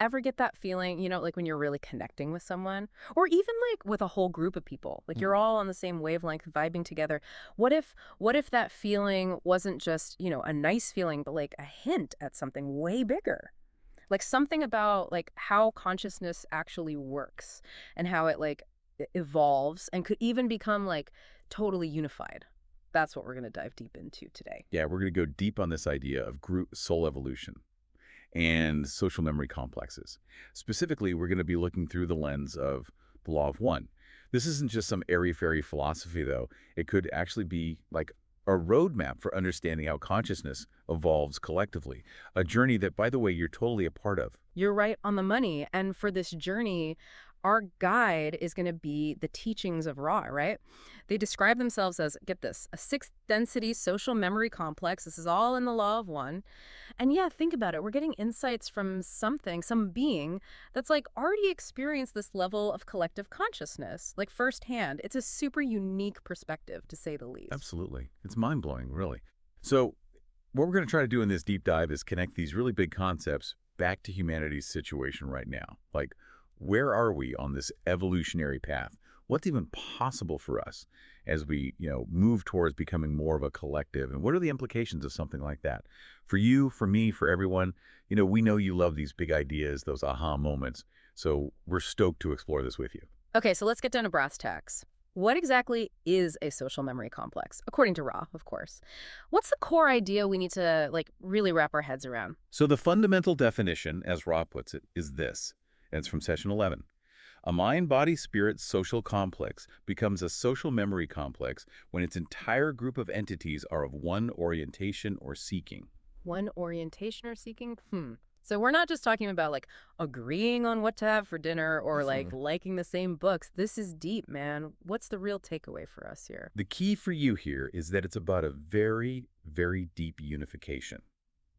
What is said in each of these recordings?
ever get that feeling, like when you're really connecting with someone, or even like with a whole group of people, like you're all on the same wavelength, vibing together? What if that feeling wasn't just, a nice feeling, but like a hint at something way bigger? Like something about like how consciousness actually works and how it like evolves and could even become like totally unified. That's what we're going to dive deep into today. Yeah, we're going to go deep on this idea of group soul evolution and social memory complexes. Specifically, we're going to be looking through the lens of the law of one. This isn't just some airy-fairy philosophy, though. It could actually be like a roadmap for understanding how consciousness evolves collectively, a journey that, by the way, you're totally a part of. You're right on the money. And for this journey, our guide is going to be the teachings of Ra, right? They describe themselves as, get this, a sixth density social memory complex. This is all in the law of one. And yeah, think about it. We're getting insights from something, some being that's like already experienced this level of collective consciousness, like firsthand. It's a super unique perspective, to say the least. Absolutely. It's mind-blowing, really. So what we're going to try to do in this deep dive is connect these really big concepts back to humanity's situation right now. Like, where are we on this evolutionary path? What's even possible for us as we, move towards becoming more of a collective? And what are the implications of something like that? For you, for me, for everyone, we know you love these big ideas, those aha moments. So we're stoked to explore this with you. Okay, so let's get down to brass tacks. What exactly is a social memory complex? According to Ra, of course. What's the core idea we need to, like, really wrap our heads around? So the fundamental definition, as Ra puts it, is this, and it's from session 11. A mind-body-spirit social complex becomes a social memory complex when its entire group of entities are of one orientation or seeking. One orientation or seeking? So we're not just talking about, like, agreeing on what to have for dinner or, like, liking the same books. This is deep, man. What's the real takeaway for us here? The key for you here is that it's about a very, very deep unification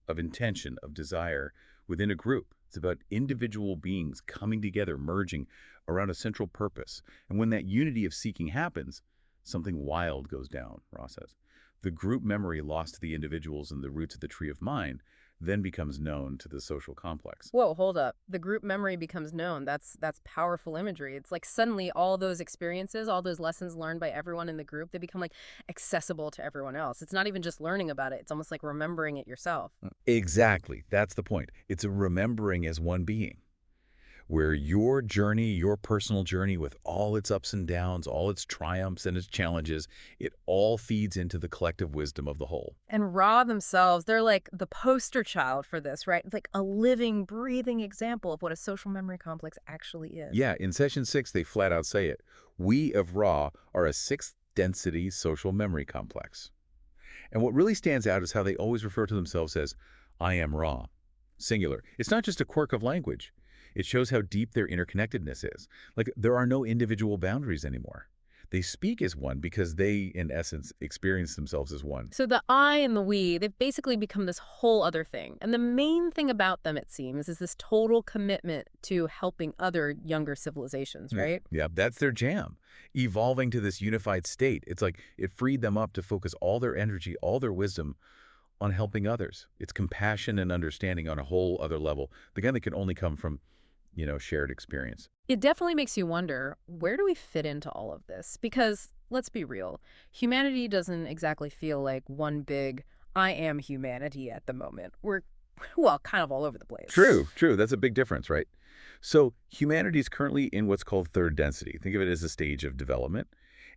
of intention, of desire within a group. It's about individual beings coming together, merging around a central purpose. And when that unity of seeking happens, something wild goes down, Ross says. The group memory lost to the individuals in the roots of the tree of mind then becomes known to the social complex. Whoa, hold up. The group memory becomes known. That's powerful imagery. It's like suddenly all those experiences, all those lessons learned by everyone in the group, they become like accessible to everyone else. It's not even just learning about it. It's almost like remembering it yourself. Exactly. That's the point. It's a remembering as one being, where your journey, your personal journey with all its ups and downs, all its triumphs and its challenges, it all feeds into the collective wisdom of the whole. And Ra themselves, they're like the poster child for this, right? It's like a living, breathing example of what a social memory complex actually is. Yeah, in session 6, they flat out say it. We of Ra are a sixth density social memory complex. And what really stands out is how they always refer to themselves as, I am Ra, singular. It's not just a quirk of language. It shows how deep their interconnectedness is. Like, there are no individual boundaries anymore. They speak as one because they, in essence, experience themselves as one. So the I and the we, they've basically become this whole other thing. And the main thing about them, it seems, is this total commitment to helping other younger civilizations, right? Yeah, that's their jam. Evolving to this unified state. It's like it freed them up to focus all their energy, all their wisdom on helping others. It's compassion and understanding on a whole other level. The kind that can only come from, shared experience. It definitely makes you wonder, where do we fit into all of this? Because let's be real, humanity doesn't exactly feel like one big I am humanity at the moment. We're, well, kind of all over the place. True, true. That's a big difference, right? So humanity is currently in what's called third density. Think of it as a stage of development.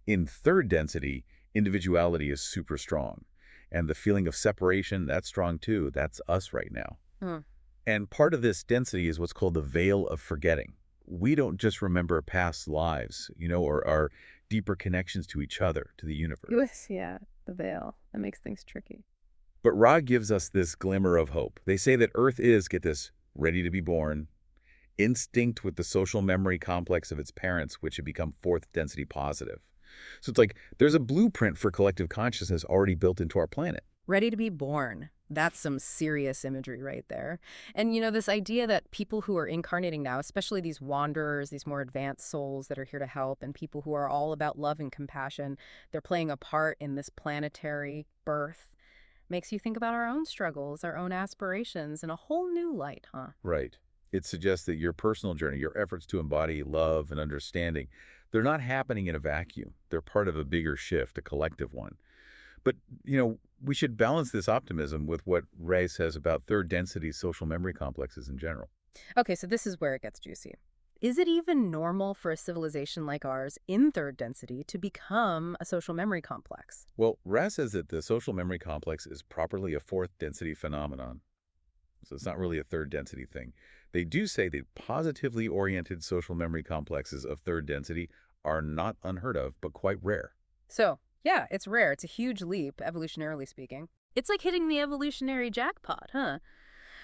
In third density, individuality is super strong. And the feeling of separation, that's strong too. That's us right now. Hmm. And part of this density is what's called the veil of forgetting. We don't just remember past lives, or our deeper connections to each other, to the universe. Yes, yeah, the veil. That makes things tricky. But Ra gives us this glimmer of hope. They say that Earth is, get this, ready to be born, instinct with the social memory complex of its parents, which have become fourth density positive. So it's like there's a blueprint for collective consciousness already built into our planet. Ready to be born. That's some serious imagery right there. And, this idea that people who are incarnating now, especially these wanderers, these more advanced souls that are here to help, and people who are all about love and compassion, they're playing a part in this planetary birth. Makes you think about our own struggles, our own aspirations in a whole new light, huh? Right. It suggests that your personal journey, your efforts to embody love and understanding, they're not happening in a vacuum. They're part of a bigger shift, a collective one. But, we should balance this optimism with what Ray says about third density social memory complexes in general. Okay, so this is where it gets juicy. Is it even normal for a civilization like ours in third density to become a social memory complex? Well, Raz says that the social memory complex is properly a fourth density phenomenon. So it's not really a third density thing. They do say that positively oriented social memory complexes of third density are not unheard of, but quite rare. So, yeah, it's rare. It's a huge leap, evolutionarily speaking. It's like hitting the evolutionary jackpot, huh?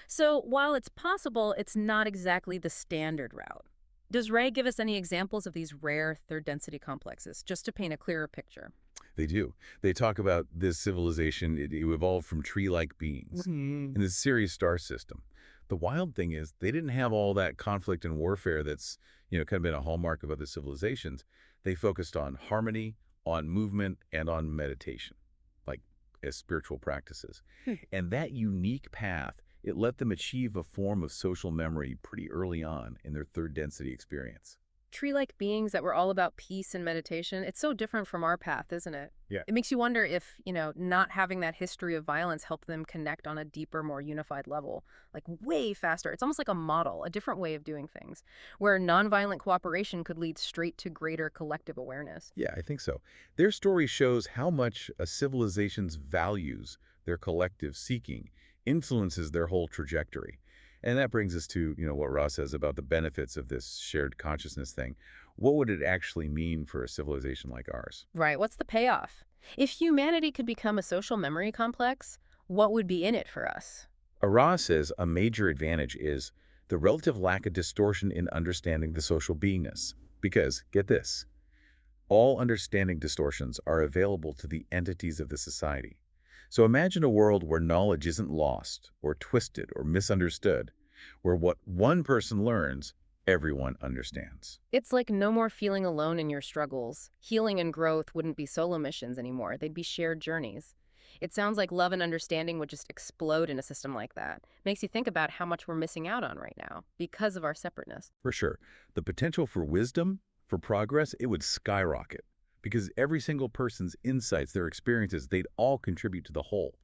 So, while it's possible, it's not exactly the standard route. Does Ray give us any examples of these rare third density complexes, just to paint a clearer picture? They do. They talk about this civilization, it evolved from tree-like beings Hmm. in this Sirius star system. The wild thing is they didn't have all that conflict and warfare that's, kind of been a hallmark of other civilizations. They focused on harmony, on movement, and on meditation, like as spiritual practices. And that unique path, it let them achieve a form of social memory pretty early on in their third density experience. Tree-like beings that were all about peace and meditation. It's so different from our path, isn't it? Yeah. It makes you wonder if, not having that history of violence helped them connect on a deeper, more unified level, like way faster. It's almost like a model, a different way of doing things, where nonviolent cooperation could lead straight to greater collective awareness. Yeah, I think so. Their story shows how much a civilization's values, their collective seeking, influences their whole trajectory. And that brings us to, what Ross says about the benefits of this shared consciousness thing. What would it actually mean for a civilization like ours? Right, what's the payoff? If humanity could become a social memory complex, what would be in it for us? Ross says a major advantage is the relative lack of distortion in understanding the social beingness. Because, get this, all understanding distortions are available to the entities of the society. So imagine a world where knowledge isn't lost, or twisted, or misunderstood, where what one person learns, everyone understands. It's like no more feeling alone in your struggles. Healing and growth wouldn't be solo missions anymore. They'd be shared journeys. It sounds like love and understanding would just explode in a system like that. Makes you think about how much we're missing out on right now because of our separateness. For sure, the potential for wisdom, for progress, it would skyrocket. Because every single person's insights, their experiences, they'd all contribute to the whole.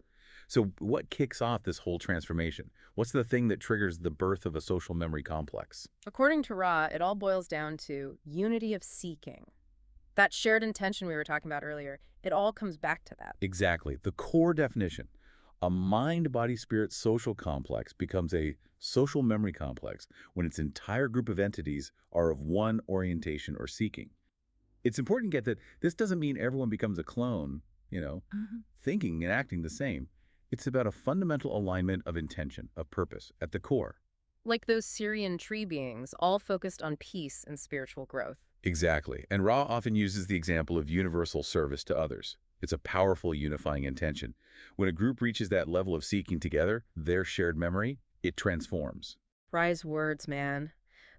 So what kicks off this whole transformation? What's the thing that triggers the birth of a social memory complex? According to Ra, it all boils down to unity of seeking. That shared intention we were talking about earlier, it all comes back to that. Exactly. The core definition. A mind-body-spirit social complex becomes a social memory complex when its entire group of entities are of one orientation or seeking. It's important to get that this doesn't mean everyone becomes a clone, thinking and acting the same. It's about a fundamental alignment of intention, of purpose, at the core. Like those Syrian tree beings, all focused on peace and spiritual growth. Exactly. And Ra often uses the example of universal service to others. It's a powerful unifying intention. When a group reaches that level of seeking together, their shared memory, it transforms. Rise words, man.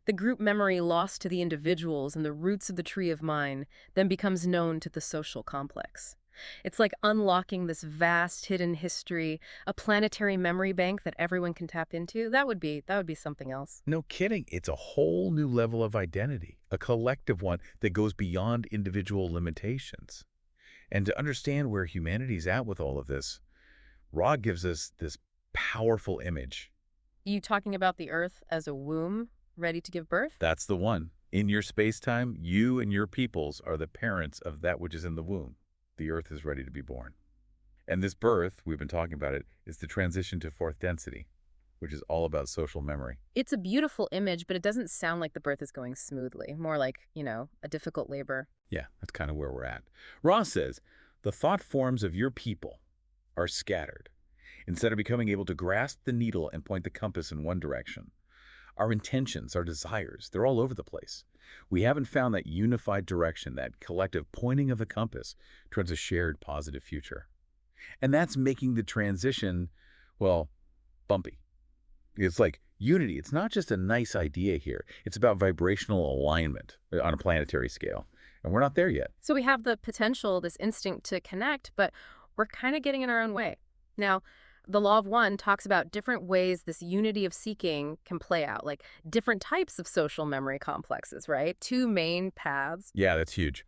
The group memory lost to the individuals and the roots of the tree of mind then becomes known to the social complex. It's like unlocking this vast hidden history, a planetary memory bank that everyone can tap into. That would be something else. No kidding. It's a whole new level of identity, a collective one that goes beyond individual limitations. And to understand where humanity's at with all of this, Ra gives us this powerful image. You talking about the Earth as a womb ready to give birth? That's the one. In your space-time, you and your peoples are the parents of that which is in the womb. The Earth is ready to be born. And this birth, we've been talking about it, is the transition to fourth density, which is all about social memory. It's a beautiful image, but it doesn't sound like the birth is going smoothly. More like, a difficult labor. Yeah, that's kind of where we're at. Ross says, the thought forms of your people are scattered. Instead of becoming able to grasp the needle and point the compass in one direction, our intentions, our desires, they're all over the place. We haven't found that unified direction, that collective pointing of the compass towards a shared positive future. And that's making the transition, well, bumpy. It's like unity. It's not just a nice idea here. It's about vibrational alignment on a planetary scale. And we're not there yet. So we have the potential, this instinct to connect, but we're kind of getting in our own way. Now, The Law of One talks about different ways this unity of seeking can play out, like different types of social memory complexes, right? Two main paths. Yeah, that's huge.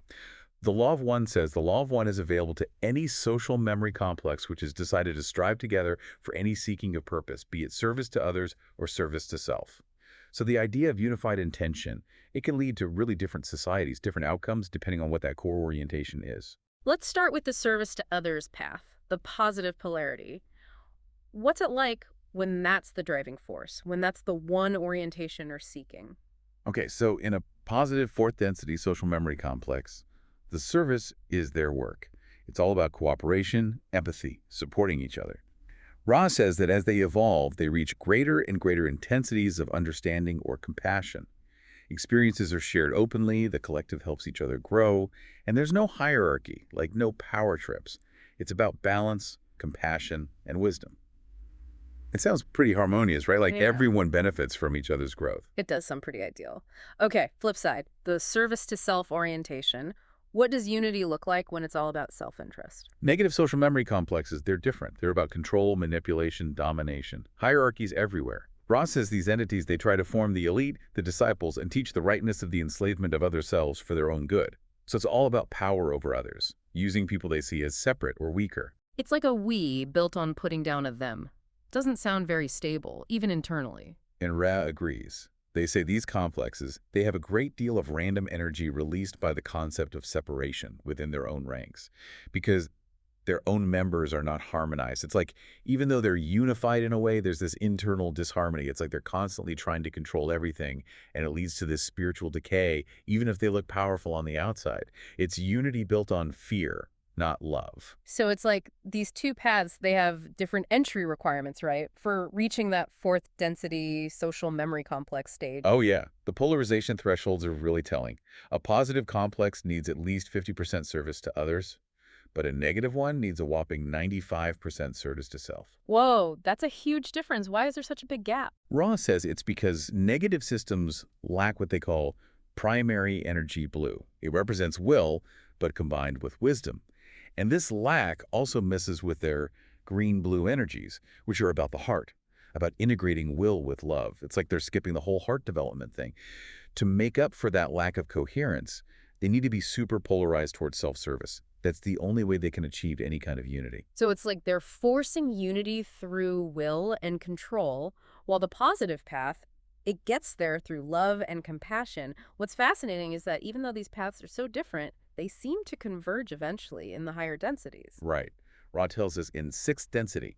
The Law of One says the Law of One is available to any social memory complex which has decided to strive together for any seeking of purpose, be it service to others or service to self. So the idea of unified intention, it can lead to really different societies, different outcomes, depending on what that core orientation is. Let's start with the service to others path, the positive polarity. What's it like when that's the driving force, when that's the one orientation or seeking? Okay, so in a positive fourth density social memory complex, the service is their work. It's all about cooperation, empathy, supporting each other. Ra says that as they evolve, they reach greater and greater intensities of understanding or compassion. Experiences are shared openly, the collective helps each other grow, and there's no hierarchy, like no power trips. It's about balance, compassion, and wisdom. It sounds pretty harmonious, right? Like Yeah. everyone benefits from each other's growth. It does sound pretty ideal. Okay, flip side, the service to self orientation. What does unity look like when it's all about self interest? Negative social memory complexes, they're different. They're about control, manipulation, domination. Hierarchies everywhere. Ross says these entities, they try to form the elite, the disciples, and teach the rightness of the enslavement of other selves for their own good. So it's all about power over others, using people they see as separate or weaker. It's like a we built on putting down a them. Doesn't sound very stable, even internally. And Ra agrees. They say these complexes, they have a great deal of random energy released by the concept of separation within their own ranks, because their own members are not harmonized. It's like, even though they're unified in a way, there's this internal disharmony. It's like they're constantly trying to control everything, and it leads to this spiritual decay, even if they look powerful on the outside. It's unity built on fear, not love. So it's like these two paths, they have different entry requirements, right? For reaching that fourth density social memory complex stage. Oh yeah, the polarization thresholds are really telling. A positive complex needs at least 50% service to others, but a negative one needs a whopping 95% service to self. Whoa, that's a huge difference. Why is there such a big gap? Ross says it's because negative systems lack what they call primary energy blue. It represents will, but combined with wisdom. And this lack also messes with their green-blue energies, which are about the heart, about integrating will with love. It's like they're skipping the whole heart development thing. To make up for that lack of coherence, they need to be super polarized towards self-service. That's the only way they can achieve any kind of unity. So it's like they're forcing unity through will and control, while the positive path, it gets there through love and compassion. What's fascinating is that even though these paths are so different, they seem to converge eventually in the higher densities. Right. Ra tells us in sixth density,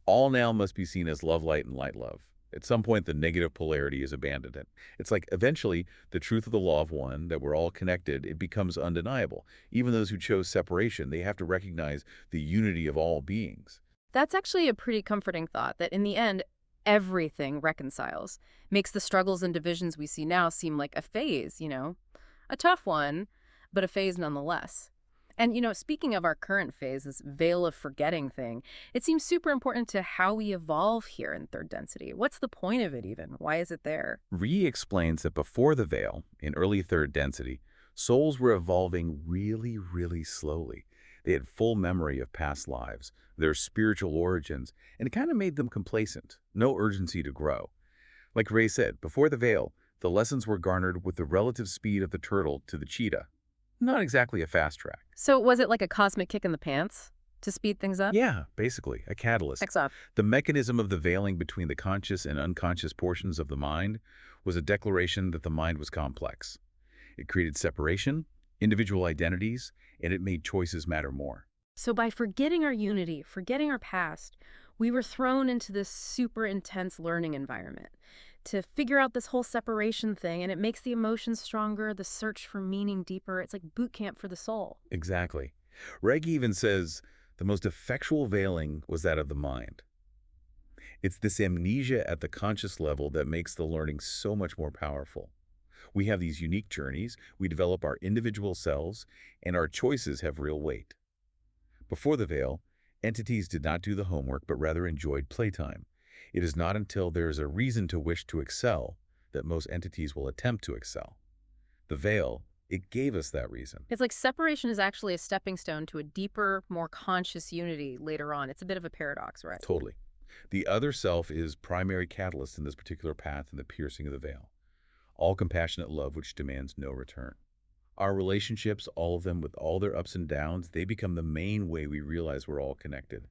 all now must be seen as love light and light love. At some point, the negative polarity is abandoned. It's like eventually the truth of the law of one, that we're all connected, it becomes undeniable. Even those who chose separation, they have to recognize the unity of all beings. That's actually a pretty comforting thought, that in the end, everything reconciles. Makes the struggles and divisions we see now seem like a phase, A tough one, but a phase nonetheless. And, speaking of our current phase, this veil of forgetting thing, it seems super important to how we evolve here in third density. What's the point of it even? Why is it there? Ree explains that before the veil, in early third density, souls were evolving really, really slowly. They had full memory of past lives, their spiritual origins, and it kind of made them complacent, no urgency to grow. Like Ray said, before the veil, the lessons were garnered with the relative speed of the turtle to the cheetah. Not exactly a fast track. So was it like a cosmic kick in the pants to speed things up? Yeah, basically, a catalyst. X up. The mechanism of the veiling between the conscious and unconscious portions of the mind was a declaration that the mind was complex. It created separation, individual identities, and it made choices matter more. So by forgetting our unity, forgetting our past, we were thrown into this super intense learning environment to figure out this whole separation thing, and it makes the emotions stronger, the search for meaning deeper. It's like boot camp for the soul. Exactly. Reg even says the most effectual veiling was that of the mind. It's this amnesia at the conscious level that makes the learning so much more powerful. We have these unique journeys, we develop our individual selves, and our choices have real weight. Before the veil, entities did not do the homework, but rather enjoyed playtime. It is not until there is a reason to wish to excel that most entities will attempt to excel. The veil, It gave us that reason. It's like separation is actually a stepping stone to a deeper, more conscious unity later on. It's a bit of a paradox, right? Totally. The other self is primary catalyst in this particular path in the piercing of the veil. All compassionate love which demands no return. Our relationships, all of them with all their ups and downs, they become the main way we realize we're all connected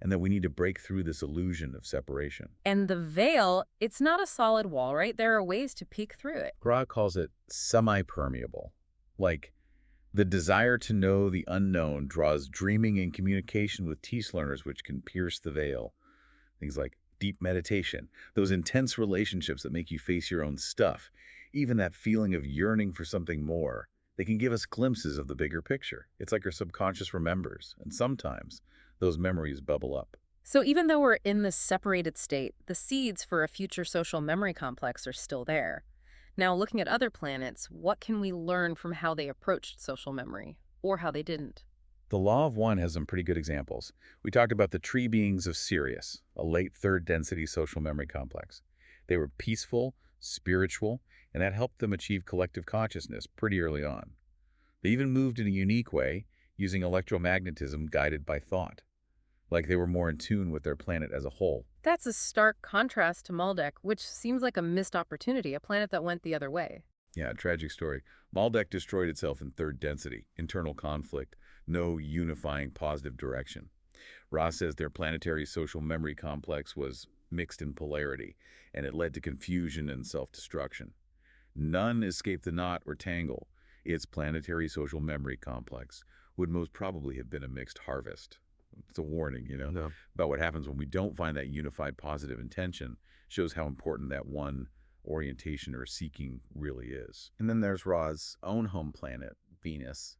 and that we need to break through this illusion of separation. And the veil, it's not a solid wall, right? There are ways to peek through it. Gra calls it semi-permeable. Like, the desire to know the unknown draws dreaming and communication with teach learners which can pierce the veil. Things like deep meditation, those intense relationships that make you face your own stuff, even that feeling of yearning for something more. They can give us glimpses of the bigger picture. It's like our subconscious remembers, and sometimes those memories bubble up. So even though we're in this separated state, the seeds for a future social memory complex are still there. Now, looking at other planets, what can we learn from how they approached social memory, or how they didn't? The Law of One has some pretty good examples. We talked about the tree beings of Sirius, a late third-density social memory complex. They were peaceful, spiritual, and that helped them achieve collective consciousness pretty early on. They even moved in a unique way, using electromagnetism guided by thought, like they were more in tune with their planet as a whole. That's a stark contrast to Malddec, which seems like a missed opportunity, a planet that went the other way. Yeah, tragic story. Malddec destroyed itself in third density, internal conflict, no unifying positive direction. Ross says their planetary social memory complex was mixed in polarity, and it led to confusion and self-destruction. None escaped the knot or tangle. Its planetary social memory complex would most probably have been a mixed harvest. It's a warning, No. about what happens when we don't find that unified positive intention. Shows how important that one orientation or seeking really is. And then there's Ra's own home planet, Venus.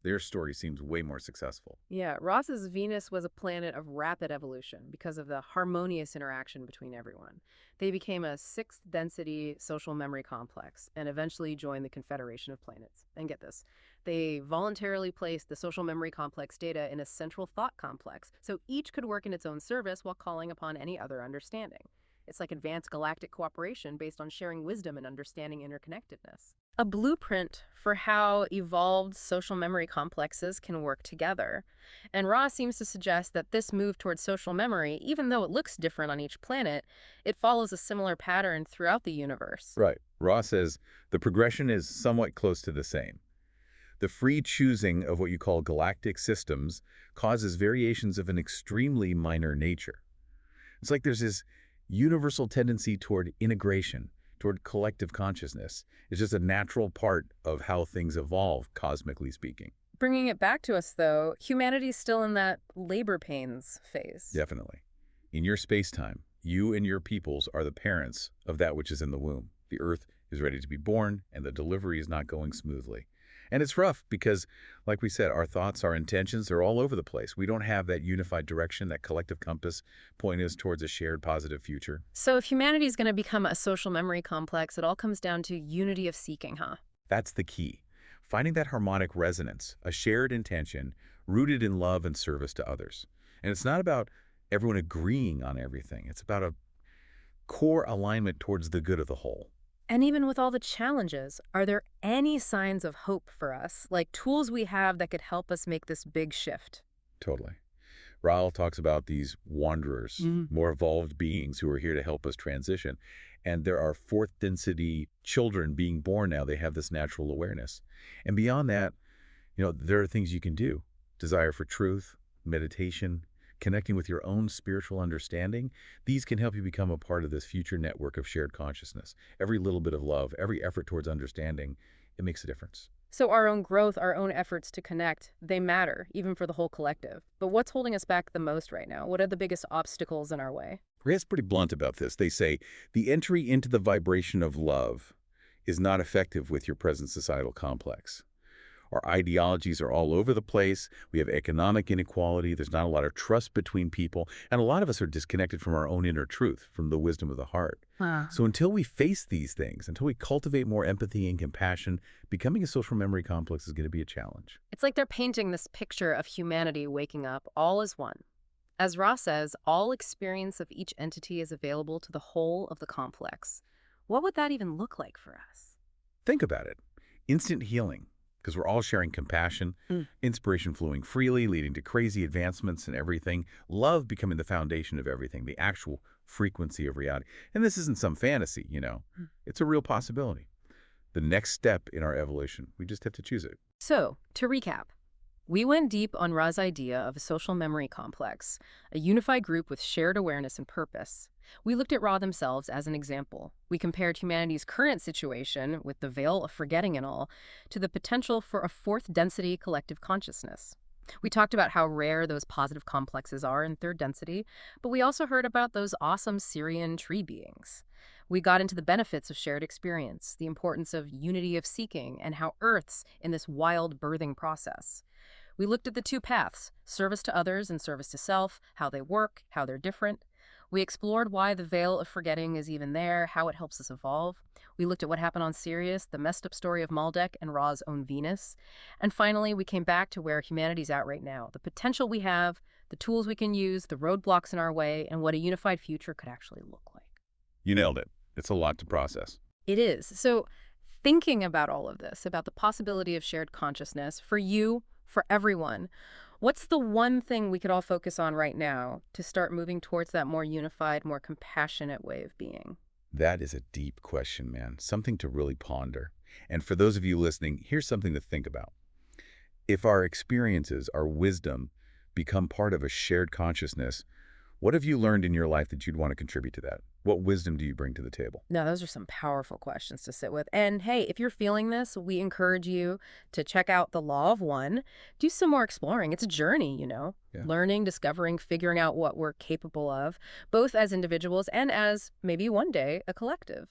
Their story seems way more successful. Yeah, Ross's Venus was a planet of rapid evolution because of the harmonious interaction between everyone. They became a sixth density social memory complex and eventually joined the Confederation of Planets. And get this, they voluntarily placed the social memory complex data in a central thought complex, so each could work in its own service while calling upon any other understanding. It's like advanced galactic cooperation based on sharing wisdom and understanding interconnectedness. A blueprint for how evolved social memory complexes can work together. And Ra seems to suggest that this move towards social memory, even though it looks different on each planet, it follows a similar pattern throughout the universe. Right. Ross says the progression is somewhat close to the same. The free choosing of what you call galactic systems causes variations of an extremely minor nature. It's like there's this universal tendency toward integration, toward collective consciousness. It's just a natural part of how things evolve, cosmically speaking. Bringing it back to us, though, humanity's still in that labor pains phase. Definitely. In your space-time, you and your peoples are the parents of that which is in the womb. The Earth is ready to be born, and the delivery is not going smoothly. And it's rough because, like we said, our thoughts, our intentions, they're all over the place. We don't have that unified direction, that collective compass pointing us towards a shared positive future. So if humanity is going to become a social memory complex, it all comes down to unity of seeking, huh? That's the key. Finding that harmonic resonance, a shared intention rooted in love and service to others. And it's not about everyone agreeing on everything. It's about a core alignment towards the good of the whole. And even with all the challenges, are there any signs of hope for us, like tools we have that could help us make this big shift? Totally. Raul talks about these wanderers, more evolved beings who are here to help us transition. And there are fourth density children being born now. They have this natural awareness. And beyond that, there are things you can do. Desire for truth, meditation, connecting with your own spiritual understanding. These can help you become a part of this future network of shared consciousness. Every little bit of love, every effort towards understanding, it makes a difference. So our own growth, our own efforts to connect, they matter, even for the whole collective. But what's holding us back the most right now? What are the biggest obstacles in our way? Ray's pretty blunt about this. They say, the entry into the vibration of love is not effective with your present societal complex. Our ideologies are all over the place. We have economic inequality. There's not a lot of trust between people. And a lot of us are disconnected from our own inner truth, from the wisdom of the heart. So until we face these things, until we cultivate more empathy and compassion, becoming a social memory complex is going to be a challenge. It's like they're painting this picture of humanity waking up all as one. As Ross says, all experience of each entity is available to the whole of the complex. What would that even look like for us? Think about it. Instant healing, because we're all sharing compassion, inspiration flowing freely, leading to crazy advancements and everything, love becoming the foundation of everything, the actual frequency of reality. And this isn't some fantasy, you know. It's a real possibility. The next step in our evolution. We just have to choose it. So, to recap, we went deep on Ra's idea of a social memory complex, a unified group with shared awareness and purpose. We looked at Ra themselves as an example. We compared humanity's current situation, with the veil of forgetting and all, to the potential for a fourth density collective consciousness. We talked about how rare those positive complexes are in third density, but we also heard about those awesome Syrian tree beings. We got into the benefits of shared experience, the importance of unity of seeking, and how Earth's in this wild birthing process. We looked at the two paths, service to others and service to self, how they work, how they're different. We explored why the veil of forgetting is even there, how it helps us evolve. We looked at what happened on Sirius, the messed up story of Malddec and Ra's own Venus. And finally, we came back to where humanity's at right now, the potential we have, the tools we can use, the roadblocks in our way, and what a unified future could actually look like. You nailed it. It's a lot to process. It is. So thinking about all of this, about the possibility of shared consciousness, for you, for everyone, what's the one thing we could all focus on right now to start moving towards that more unified, more compassionate way of being? That is a deep question, man. Something to really ponder. And for those of you listening, here's something to think about. If our experiences, our wisdom, become part of a shared consciousness, what have you learned in your life that you'd want to contribute to that? What wisdom do you bring to the table? Now, those are some powerful questions to sit with. And hey, if you're feeling this, we encourage you to check out The Law of One. Do some more exploring. It's a journey, you know, Yeah. learning, discovering, figuring out what we're capable of, both as individuals and as maybe one day a collective.